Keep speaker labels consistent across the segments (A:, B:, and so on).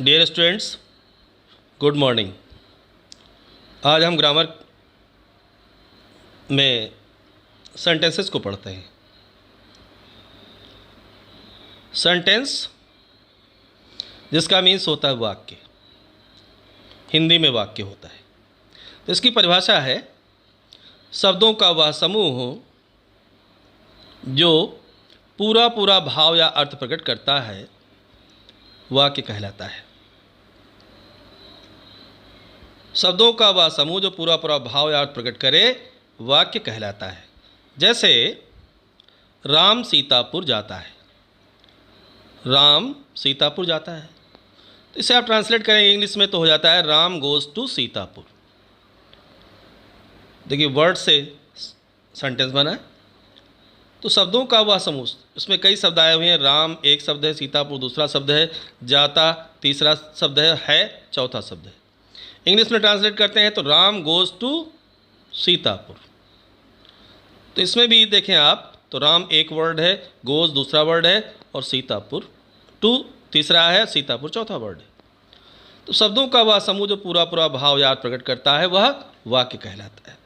A: Dear students, good morning. आज हम grammar में सेंटेंसेस को पढ़ते हैं। सेंटेंस जिसका मीन्स होता है वाक्य, हिंदी में वाक्य होता है। तो इसकी परिभाषा है शब्दों का वह समूह जो पूरा पूरा भाव या अर्थ प्रकट करता है, वाक्य कहलाता है। शब्दों का वह समूह जो पूरा पूरा भाव या अर्थ प्रकट करे, वाक्य कहलाता है। जैसे राम सीतापुर जाता है, राम सीतापुर जाता है। तो इसे आप ट्रांसलेट करेंगे इंग्लिश में तो हो जाता है राम गोज़ टू सीतापुर। देखिए वर्ड से सेंटेंस बना है। तो शब्दों का वह समूह, इसमें कई शब्द आए हुए हैं। राम एक शब्द है, सीतापुर दूसरा शब्द है, जाता तीसरा शब्द है, चौथा शब्द है। इंग्लिश में ट्रांसलेट करते हैं तो राम गोज़ टू सीतापुर। तो इसमें भी देखें आप, तो राम एक वर्ड है, गोज़ दूसरा वर्ड है, और सीतापुर टू तीसरा है, सीतापुर चौथा वर्ड है। तो शब्दों का वह समूह जो पूरा पूरा भाव या अर्थ प्रकट करता है, वह वाक्य कहलाता है।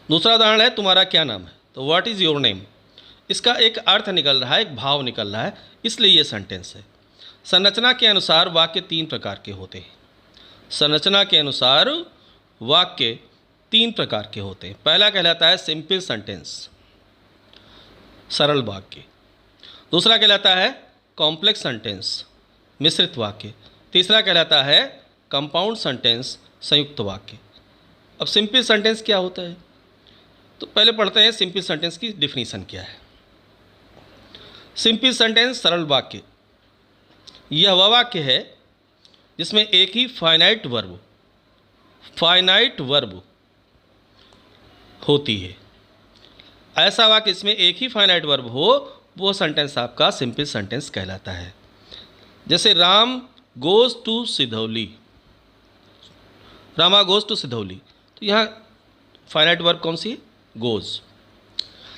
A: दूसरा उदाहरण है तुम्हारा क्या नाम है, तो व्हाट इज़ योर नेम। इसका एक अर्थ निकल रहा है, एक भाव निकल रहा है, इसलिए ये सेंटेंस है। संरचना के अनुसार वाक्य तीन प्रकार के होते हैं। संरचना के अनुसार वाक्य तीन प्रकार के होते हैं। पहला कहलाता है सिंपल सेंटेंस, सरल वाक्य। दूसरा कहलाता है कॉम्प्लेक्स सेंटेंस, मिश्रित वाक्य। तीसरा कहलाता है कंपाउंड सेंटेंस, संयुक्त वाक्य। अब सिंपल सेंटेंस क्या होता है, तो पहले पढ़ते हैं सिंपल सेंटेंस की डिफिनीशन क्या है। सिंपल सेंटेंस, सरल वाक्य, यह वह वाक्य है जिसमें एक ही फाइनाइट वर्ब होती है। ऐसा वाक्य इसमें एक ही फाइनाइट वर्ब हो, वो सेंटेंस आपका सिंपल सेंटेंस कहलाता है। जैसे Ram goes to Sidhauli, Rama goes to Sidhauli. तो यहाँ फाइनाइट वर्ब कौन सी है, गोज़।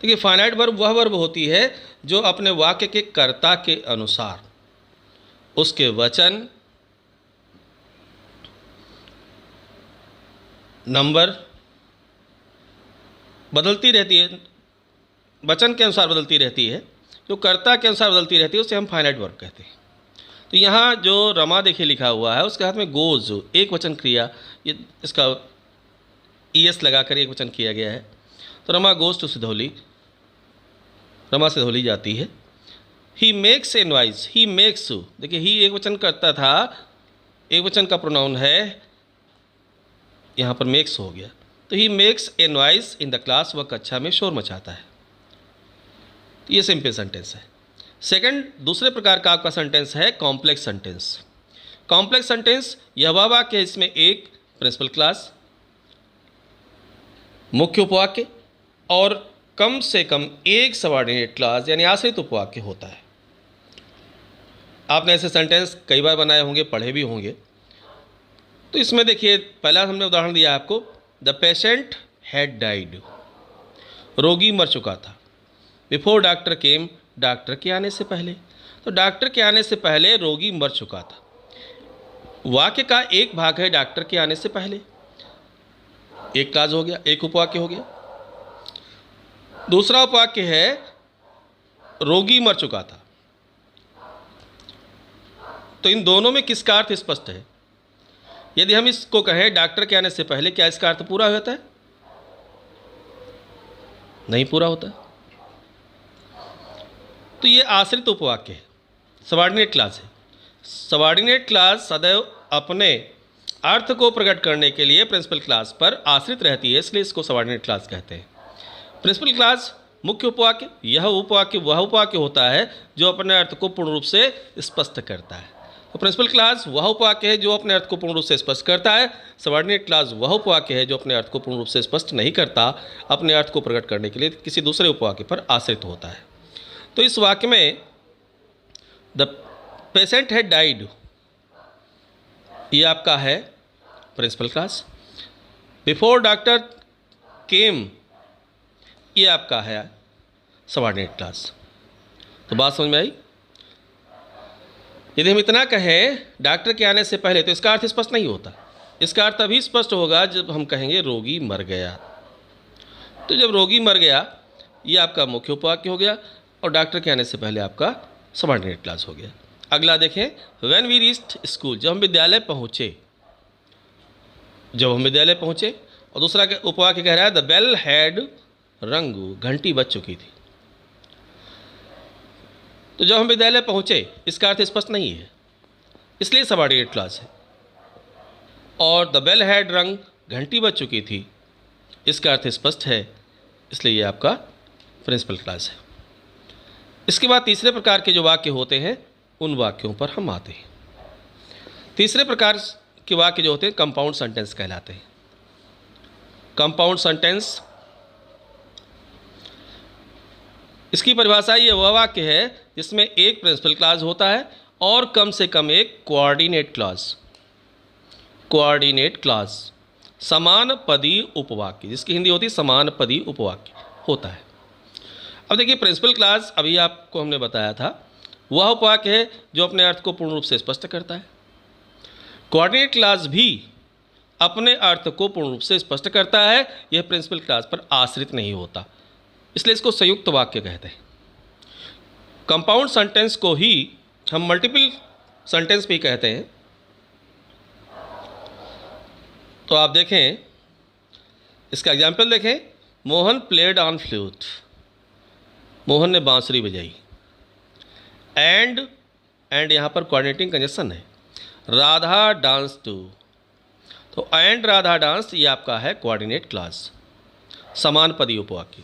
A: देखिए फाइनाइट वर्ब वह वर्ब होती है जो अपने वाक्य के कर्ता के अनुसार उसके वचन, नंबर बदलती रहती है, वचन के अनुसार बदलती रहती है, जो कर्ता के अनुसार बदलती रहती है, उसे हम फाइनाइट वर्ब कहते हैं। तो यहाँ जो रमा देखिए लिखा हुआ है, उसके हाथ में गोज़, एक वचन क्रिया, ये इसका ईएस लगाकर एक वचन किया गया है। तो रमा गोज़ टू सिधौली, रमा सिधौली जाती है। He makes a noise, he makes, देखिए ही एक वचन करता था, एक वचन का प्रोनाउन है, यहाँ पर मेक्स हो गया। तो he makes a noise in the class, वह कक्षा में शोर मचाता है। तो ये सिंपल सेंटेंस है। सेकंड, दूसरे प्रकार का आपका सेंटेंस है कॉम्प्लेक्स सेंटेंस। कॉम्प्लेक्स सेंटेंस यह वह वाक्य है इसमें एक प्रिंसिपल क्लास, मुख्य उपवाक्य और कम से कम एक सबऑर्डिनेट क्लास यानी आश्रित उपवाक्य होता है। आपने ऐसे सेंटेंस कई बार बनाए होंगे, पढ़े भी होंगे। तो इसमें देखिए पहला हमने उदाहरण दिया आपको, द पेशेंट हैड डाइड, रोगी मर चुका था। बिफोर डॉक्टर केम, डॉक्टर के आने से पहले। तो डॉक्टर के आने से पहले रोगी मर चुका था। वाक्य का एक भाग है डॉक्टर के आने से पहले, एक क्लास हो गया, एक उपवाक्य हो गया। दूसरा उपवाक्य है रोगी मर चुका था। तो इन दोनों में किसका अर्थ स्पष्ट है। यदि हम इसको कहें डॉक्टर के आने से पहले, क्या इसका अर्थ पूरा होता है, नहीं पूरा होता। तो ये आश्रित उपवाक्य है, सबऑर्डिनेट क्लास है। सबऑर्डिनेट क्लास सदैव अपने अर्थ को प्रकट करने के लिए प्रिंसिपल क्लास पर आश्रित रहती है, इसलिए इसको सबऑर्डिनेट क्लास कहते हैं। प्रिंसिपल क्लास, मुख्य उपवाक्य, यह उपवाक्य वह उपवाक्य होता है जो अपने अर्थ को पूर्ण रूप से स्पष्ट करता है। तो प्रिंसिपल क्लास वह उपवाक्य है जो अपने अर्थ को पूर्ण रूप से स्पष्ट करता है। सबऑर्डिनेट क्लास वह उपवाक्य है जो अपने अर्थ को पूर्ण रूप से स्पष्ट नहीं करता, अपने अर्थ को प्रकट करने के लिए किसी दूसरे उपवाक्य पर आश्रित होता है। तो इस वाक्य में द पेशेंट हैड डाइड, ये आपका है principal clause. Before doctor came, ये आपका है सबऑर्डिनेट क्लास। तो बात समझ में आई। यदि हम इतना कहें डॉक्टर के आने से पहले, तो इसका अर्थ स्पष्ट नहीं होता। इसका अर्थ तभी स्पष्ट होगा जब हम कहेंगे रोगी मर गया। तो जब रोगी मर गया, ये आपका मुख्य उपवाक्य हो गया, और डॉक्टर के आने से पहले आपका सबऑर्डिनेट क्लॉज हो गया। अगला देखें, व्हेन वी रीच्ड स्कूल, जब हम विद्यालय पहुँचे। जब हम विद्यालय पहुँचे, और दूसरा उपवाक्य कह रहा है द बेल हैड रंग, घंटी बज चुकी थी। तो जब हम विद्यालय पहुँचे, इसका अर्थ स्पष्ट नहीं है, इसलिए सबऑर्डिनेट क्लॉज है। और द बेल हैड रंग, घंटी बज चुकी थी, इसका अर्थ स्पष्ट है, इसलिए ये आपका प्रिंसिपल क्लॉज है। इसके बाद तीसरे प्रकार के जो वाक्य होते हैं, उन वाक्यों पर हम आते हैं। तीसरे प्रकार के वाक्य जो होते हैं कंपाउंड सेंटेंस कहलाते हैं। कंपाउंड सेंटेंस, इसकी परिभाषा ये वह वाक्य है जिसमें एक प्रिंसिपल क्लॉज होता है और कम से कम एक कोऑर्डिनेट क्लॉज। कोऑर्डिनेट क्लॉज, समान पदी उपवाक्य, जिसकी हिंदी होती है समान पदी उपवाक्य होता है। अब देखिए, प्रिंसिपल क्लॉज अभी आपको हमने बताया था, वह उपवाक्य है जो अपने अर्थ को पूर्ण रूप से स्पष्ट करता है। कोऑर्डिनेट क्लॉज भी अपने अर्थ को पूर्ण रूप से स्पष्ट करता है, यह प्रिंसिपल क्लॉज पर आश्रित नहीं होता, इसलिए इसको संयुक्त वाक्य कहते हैं। कंपाउंड सेंटेंस को ही हम मल्टीपल सेंटेंस भी कहते हैं। तो आप देखें, इसका एग्जाम्पल देखें, Mohan played on flute, Mohan ने बांसुरी बजाई। एंड यहाँ पर कोऑर्डिनेटिंग कंजक्शन है, राधा डांस टू, तो एंड राधा डांस, ये आपका है कोऑर्डिनेट क्लॉज, समान पदी उपवाक्य।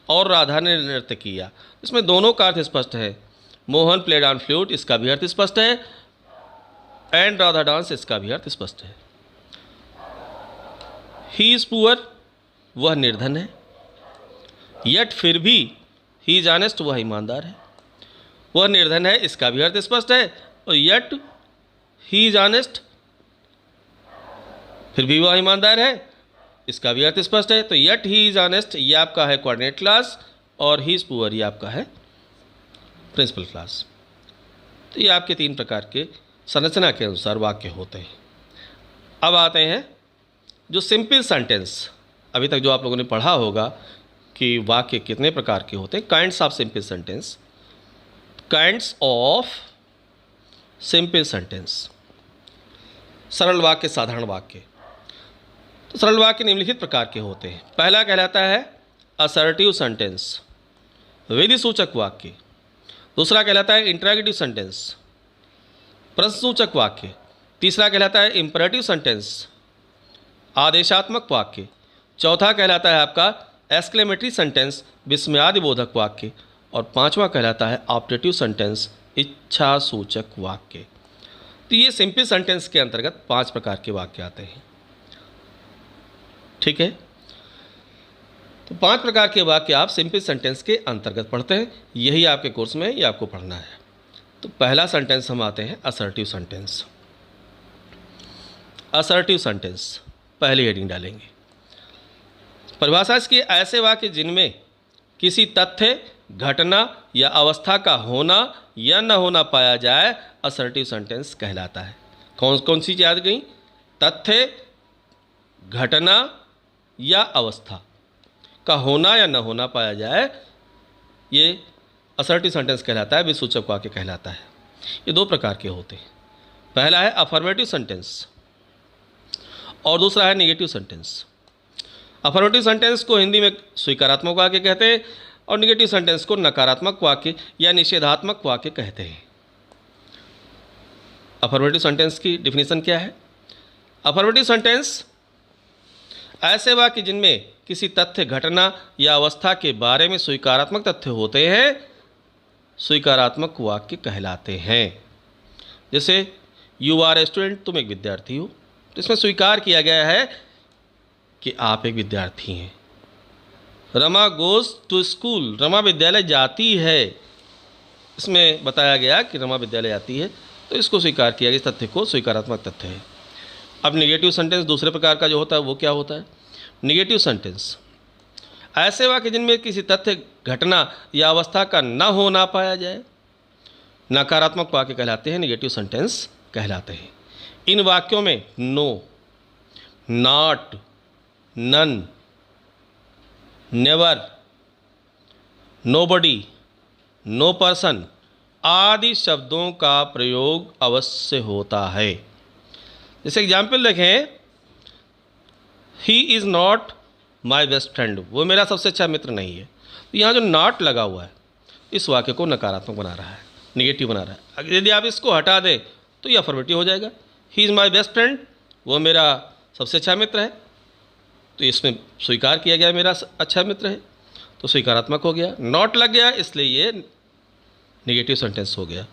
A: और राधा ने नृत्य किया, इसमें दोनों का अर्थ स्पष्ट है। मोहन प्लेड ऑन फ्लूट, इसका भी अर्थ स्पष्ट है, एंड राधा डांस, इसका भी अर्थ स्पष्ट है। ही इज़ पुअर, वह निर्धन है। यट, फिर भी, ही इज ऑनेस्ट, वह ईमानदार है। वह निर्धन है, इसका भी अर्थ स्पष्ट है, और यट ही इज ऑनेस्ट, फिर भी वह ईमानदार है, इसका भी अर्थ स्पष्ट है। तो यट ही इज ऑनेस्ट, ये आपका है कोऑर्डिनेट क्लॉज, और ही इज पुअर, ये आपका है प्रिंसिपल क्लॉज। तो ये आपके तीन प्रकार के संरचना के अनुसार वाक्य होते हैं। अब आते हैं जो सिंपल सेंटेंस, अभी तक जो आप लोगों ने पढ़ा होगा कि वाक्य कितने प्रकार के होते हैं, kinds of simple sentence. Kinds of simple sentence, सरल वाक्य, साधारण वाक्य। तो सरल वाक्य निम्नलिखित प्रकार के होते हैं। पहला कहलाता है असर्टिव सेंटेंस, विधि सूचक वाक्य। दूसरा कहलाता है इंटरॉगेटिव सेंटेंस, प्रश्नसूचक वाक्य। तीसरा कहलाता है इंपरेटिव सेंटेंस, आदेशात्मक वाक्य। चौथा कहलाता है आपका एक्सक्लेमेटरी सेंटेंस, विस्मयादि बोधक वाक्य। और पांचवा कहलाता है ऑप्टेटिव सेंटेंस, इच्छा सूचक वाक्य। तो ये सिंपल सेंटेंस के अंतर्गत 5 प्रकार के वाक्य आते हैं। ठीक है, तो 5 प्रकार के वाक्य आप सिंपल सेंटेंस के अंतर्गत पढ़ते हैं, यही आपके कोर्स में ये आपको पढ़ना है। तो पहला सेंटेंस हम आते हैं असर्टिव सेंटेंस। असर्टिव सेंटेंस, पहली हेडिंग डालेंगे। परिभाषा इसकी, ऐसे वाक्य जिनमें किसी तथ्य, घटना या अवस्था का होना या न होना पाया जाए, असर्टिव सेंटेंस कहलाता है। कौन कौन सी याद गई? तथ्य, घटना या अवस्था का होना या न होना पाया जाए, ये असर्टिव सेंटेंस कहलाता है, विसूचक वाक्य कहलाता है। ये 2 प्रकार के होते हैं। पहला है अफर्मेटिव सेंटेंस और दूसरा है नेगेटिव सेंटेंस। अफर्मेटिव सेंटेंस को हिंदी में स्वीकारात्मक वाक्य कहते हैं और नेगेटिव सेंटेंस को नकारात्मक वाक्य या निषेधात्मक वाक्य कहते हैं। अफर्मेटिव सेंटेंस की डिफिनीशन क्या है? अफर्मेटिव सेंटेंस ऐसे वाक्य जिनमें किसी तथ्य, घटना या अवस्था के बारे में स्वीकारात्मक तथ्य होते हैं, स्वीकारात्मक वाक्य कहलाते हैं। जैसे यू आर ए स्टूडेंट, तुम एक विद्यार्थी हो, तो इसमें स्वीकार किया गया है कि आप एक विद्यार्थी हैं। Rama goes to school, Rama विद्यालय जाती है, इसमें बताया गया कि रमा विद्यालय जाती है, तो इसको स्वीकार किया गया, इस तथ्य को स्वीकारात्मक तथ्य है। अब नेगेटिव सेंटेंस दूसरे प्रकार का जो होता है वो क्या होता है? नेगेटिव सेंटेंस ऐसे वाक्य जिनमें किसी तथ्य, घटना या अवस्था का न होना पाया जाए, नकारात्मक वाक्य कहलाते हैं, नेगेटिव सेंटेंस कहलाते हैं। इन वाक्यों में no, not, none, never, nobody, no person आदि शब्दों का प्रयोग अवश्य होता है। जैसे एग्जाम्पल देखें, he is not my best friend, वो मेरा सबसे अच्छा मित्र नहीं है। तो यहाँ जो नॉट लगा हुआ है इस वाक्य को नकारात्मक बना रहा है, निगेटिव बना रहा है। अगर यदि आप इसको हटा दें तो ये अफर्मेटिव हो जाएगा। He is my best friend, वो मेरा सबसे अच्छा मित्र है, तो इसमें स्वीकार किया गया मेरा अच्छा मित्र है, तो स्वीकारात्मक हो गया। नॉट लग गया इसलिए ये नेगेटिव सेंटेंस हो गया।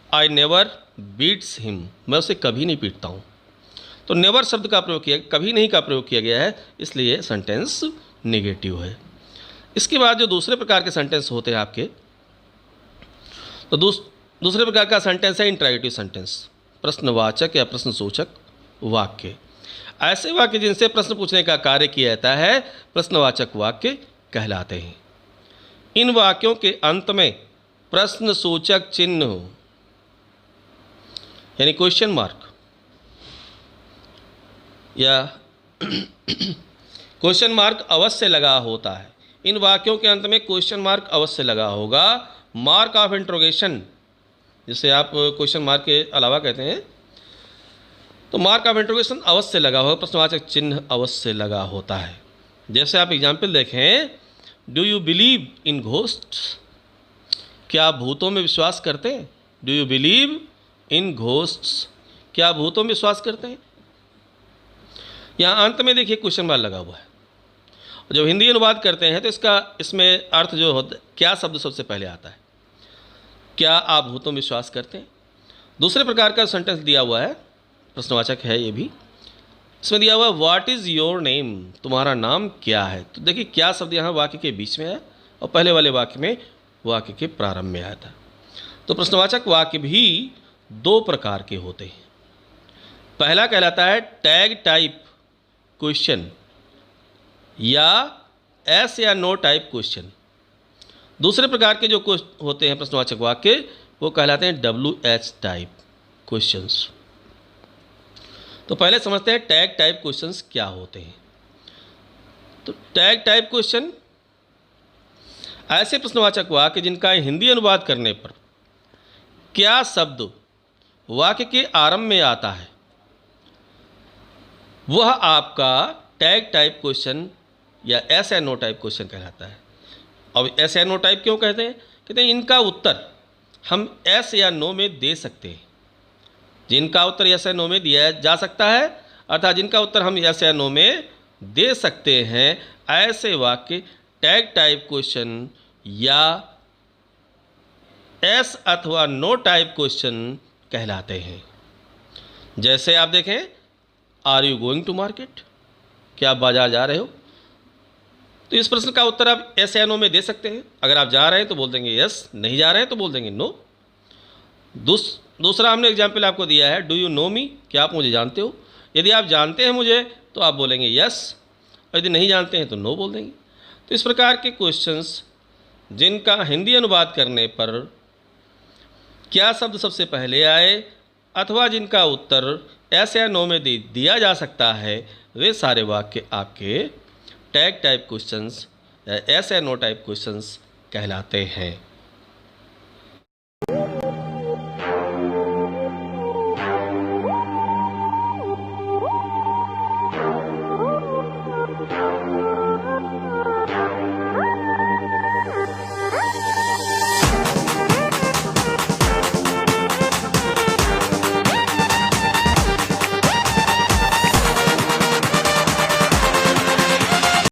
A: आई नेवर बीट्स हिम, मैं उसे कभी नहीं पीटता हूँ, तो नेवर शब्द का प्रयोग किया, कभी नहीं का प्रयोग किया गया है, इसलिए सेंटेंस नेगेटिव है। इसके बाद जो दूसरे प्रकार के सेंटेंस होते हैं आपके, तो दूसरे प्रकार का सेंटेंस है इंट्रैगेटिव सेंटेंस, प्रश्नवाचक या प्रश्नसूचक वाक्य। ऐसे वाक्य जिनसे प्रश्न पूछने का कार्य किया जाता है प्रश्नवाचक वाक्य कहलाते हैं। इन वाक्यों के अंत में प्रश्नसूचक चिन्ह यानी क्वेश्चन मार्क या क्वेश्चन मार्क अवश्य लगा होता है। इन वाक्यों के अंत में क्वेश्चन मार्क अवश्य लगा होगा। मार्क ऑफ इंट्रोगेशन, जिसे आप क्वेश्चन मार्क के अलावा कहते हैं, तो मार्क ऑफ इंट्रोगेशन अवश्य लगा होगा, प्रश्नवाचक चिन्ह अवश्य लगा होता है। जैसे आप एग्जाम्पल देखें, do you believe in ghosts, क्या आप भूतों में विश्वास करते हैं? Do you believe in ghosts, क्या आप भूतों में विश्वास करते हैं? यहाँ अंत में देखिए क्वेश्चन मार्क लगा हुआ है। जब हिंदी अनुवाद करते हैं तो इसमें अर्थ जो होता है, क्या शब्द सबसे पहले आता है? क्या आप भूतों में विश्वास करते हैं? दूसरे प्रकार का सेंटेंस दिया हुआ है, प्रश्नवाचक है ये भी, इसमें दिया हुआ है व्हाट इज़ योर नेम, तुम्हारा नाम क्या है। तो देखिए क्या शब्द यहाँ वाक्य के बीच में है और पहले वाले वाक्य में वाक्य के प्रारंभ में आया था। तो प्रश्नवाचक वाक्य भी दो प्रकार के होते हैं। पहला कहलाता है टैग टाइप क्वेश्चन या एस या नो टाइप क्वेश्चन। दूसरे प्रकार के जो होते हैं प्रश्नवाचक वाक्य वो कहलाते हैं WH टाइप क्वेश्चंस। तो पहले समझते हैं टैग टाइप क्वेश्चंस क्या होते हैं। तो टैग टाइप क्वेश्चन ऐसे प्रश्नवाचक वाक्य जिनका हिंदी अनुवाद करने पर क्या शब्द वाक्य के आरंभ में आता है वह आपका टैग टाइप क्वेश्चन या एस या नो टाइप क्वेश्चन कहलाता है। अब एस या नो टाइप क्यों कहते हैं? कहते हैं इनका उत्तर हम एस या नो में दे सकते हैं। जिनका उत्तर एस या नो में दिया जा सकता है, अर्थात जिनका उत्तर हम एस या नो में दे सकते हैं, ऐसे वाक्य टैग टाइप क्वेश्चन या एस अथवा नो टाइप क्वेश्चन कहलाते हैं। जैसे आप देखें, are you going to market, क्या आप बाजार जा रहे हो? तो इस प्रश्न का उत्तर आप एस या नो में दे सकते हैं। अगर आप जा रहे हैं तो बोल देंगे यस, नहीं जा रहे हैं तो बोल देंगे नो। दूसरा हमने एग्जाम्पल आपको दिया है, डू यू नो मी, क्या आप मुझे जानते हो? यदि आप जानते हैं मुझे तो आप बोलेंगे यस, और यदि नहीं जानते हैं तो नो बोल देंगे। तो इस प्रकार के क्वेश्चंस जिनका हिंदी अनुवाद करने पर क्या शब्द सबसे पहले आए अथवा जिनका उत्तर एस या नो में दिया जा सकता है, वे सारे वाक्य आपके टैग टाइप क्वेश्चंस या एस या नो टाइप क्वेश्चंस कहलाते हैं।